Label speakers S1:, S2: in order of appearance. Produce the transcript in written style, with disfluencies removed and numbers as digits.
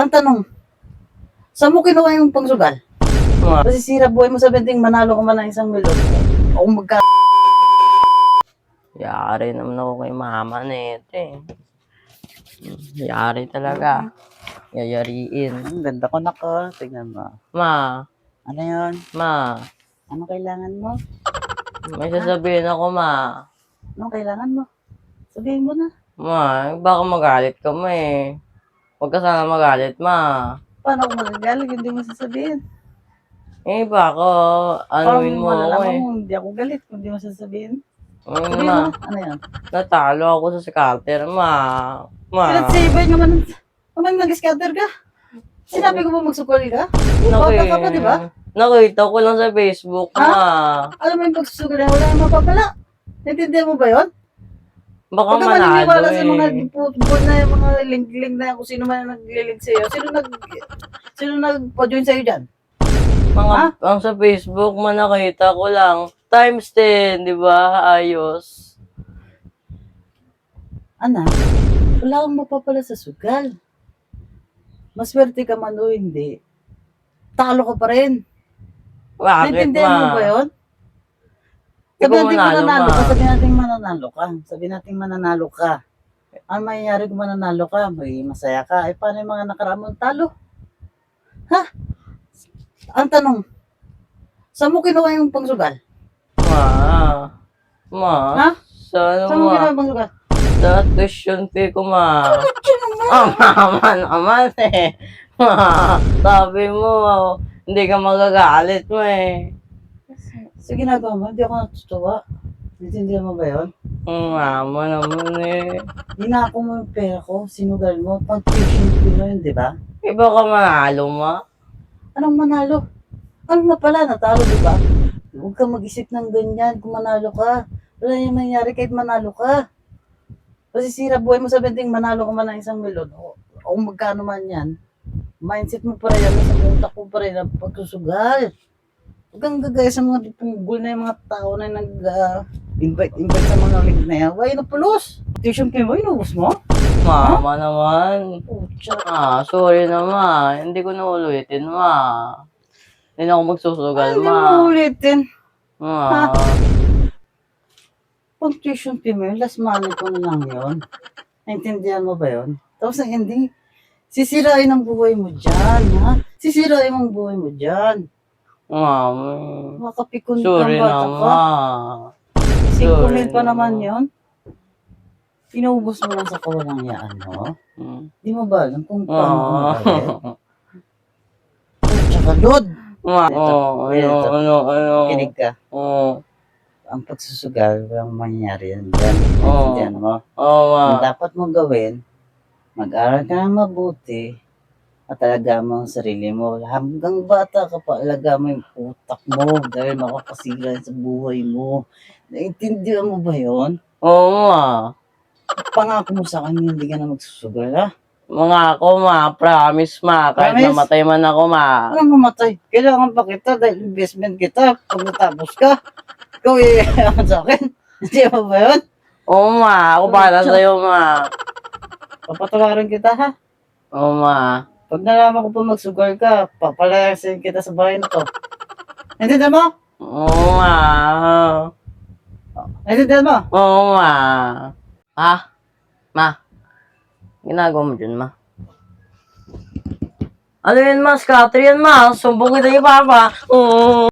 S1: Ang tanong, saan mo kinuha yung pangsugal? Kasi sira buhay mo sa benting manalo ka man ng 1,000,000. O kung magka...
S2: Yari naman ako kay mama nito eh. Yari talaga. Yayariin.
S1: Ang ganda ko nako. Tingnan mo.
S2: Ma,
S1: Ano yun?
S2: ma,
S1: Ano kailangan mo?
S2: may sasabihin ako ma.
S1: Ano kailangan mo? Sabihin mo na.
S2: Ma, baka magalit ka mo eh. Huwag ka sana magalit ma.
S1: Paano ako magagaling? Hindi mo sasabihin.
S2: Eh baka anuin
S1: Paano
S2: mo ako
S1: malalaman
S2: eh.
S1: mo hindi ako galit kung hindi mo sasabihin?
S2: Ayun,
S1: Sabihin
S2: ma,
S1: mo. Ano yan?
S2: natalo ako sa scatter ma. Ma,
S1: Pinag-saver naman. Naman nag-scatter ka. Sinabi ko ba magsukol ka? Bata ka pa, di ba?
S2: nakita ko lang sa Facebook
S1: Ha?
S2: ma.
S1: Alam mo yung pagsusugal na wala yung mapapala. Naintindihan mo ba yun?
S2: Baka
S1: Huwag ka
S2: manalo
S1: maniniwala sa mga
S2: eh.
S1: football na yung mga link-link na kung sino man naglilink sa'yo. Sino nagpa-join sa'yo dyan?
S2: Mga,
S1: Ha?
S2: ang sa Facebook man nakita ko lang. Times 10, di ba? Ayos.
S1: Anak, wala kang mapapala sa sugal. Maswerte ka man o hindi. Talo ka pa rin.
S2: Bakit
S1: Naintindihan mo ba
S2: ma?
S1: yun?
S2: Di ko
S1: Sabi natin
S2: manalo
S1: mananalo
S2: ma.
S1: ka, sabi natin mananalo ka. Sabi natin mananalo ka. Ano mangyayari kung mananalo ka? May masaya ka. Eh, paano yung mga nakaraang mong talo? Ha? Ang tanong, saan mo kinuha yung pangsugal?
S2: Ma. Ma.
S1: Ha?
S2: Sa ano
S1: Saan mo
S2: ma?
S1: kinuha yung pangsugal?
S2: Sa tuition fee ko ma. Mama naman eh. Ma, sabi mo, hindi ka magagalit mo eh.
S1: Sa ginagawa mo, hindi ako natutuwa. Naintindihan mo ba yun?
S2: Mama naman eh.
S1: Hinako mo yung pera ko, sinugal mo, pang tuition fee mo yun, di ba?
S2: Iba ka manalo ma.
S1: Anong manalo? Ano na pala, natalo, di ba? Huwag kang mag-isip ng ganyan kung manalo ka. Wala yung mangyari kahit manalo ka. Kasi sira buhay mo sa benting manalo ka man ng 1,000,000. O kung magkano man yan, mindset mo pa rin yan, nasa utak mo pa rin ang pagsusugal. Huwag kang gagaya sa mga punggol na yung mga tao na invite sa mga link na yan. Why napulos? Tuition fee mo, inubos mo?
S2: Mama naman.
S1: Pucha.
S2: Sorry na ma. Hindi ko na ulitin ma. Hindi na ako magsusugal
S1: Hindi
S2: ma.
S1: mo ulitin.
S2: Ma.
S1: Pag tuition fee mo, yung last money ko na lang yun. Naintindihan mo ba yun? Tapos ang ending, sisirain ang buhay mo dyan, ha? Sisirain ang buhay mo dyan.
S2: Mama.
S1: Makapikon
S2: Sorry
S1: kang
S2: na
S1: bata ka.
S2: ma.
S1: 5,000 pa
S2: na,
S1: naman
S2: Ma.
S1: yun. Inuubos mo lang sa kawalang yaan mo. Di mo ba alam kung paano ko magalit? Tsaka Lord!
S2: Ma.
S1: Ito.
S2: Ano.
S1: Kinig ka.
S2: Oo.
S1: Ang pagsusugal, walang mangyayari yan dyan. Naintindihan mo?
S2: Ma.
S1: Ang dapat mong gawin, mag-aral ka na mabuti at alaga mo ang sarili mo. Hanggang bata ka pa, alaga mo yung utak mo dahil makakasira sa buhay mo. Naintindihan mo ba yun?
S2: Oo ma.
S1: Pangako mo sa akin, hindi ka na magsusugal, ha?
S2: Mga ako ma. Promise ma. Kahit
S1: Promise?
S2: namatay man ako ma.
S1: Ano mamatay? Kailangan pa kita dahil investment kita. Pag natapos ka, ikaw iyayaman sa akin. Hindi mo ba yun?
S2: Oo ma. Ako para sa'yo ma.
S1: Papatawarin kita, ha?
S2: Oo ma.
S1: Pag nalaman ko pa magsugal ka, papalayasin kita sa bahay na to. Naintindihan mo?
S2: Oo ma.
S1: Naintindihan mo?
S2: Oo ma. Ha? Ma. Ginagawa mo dyan ma. Ano yun ma? Scatter yan ma. Sumbong kita yung papa. Oo.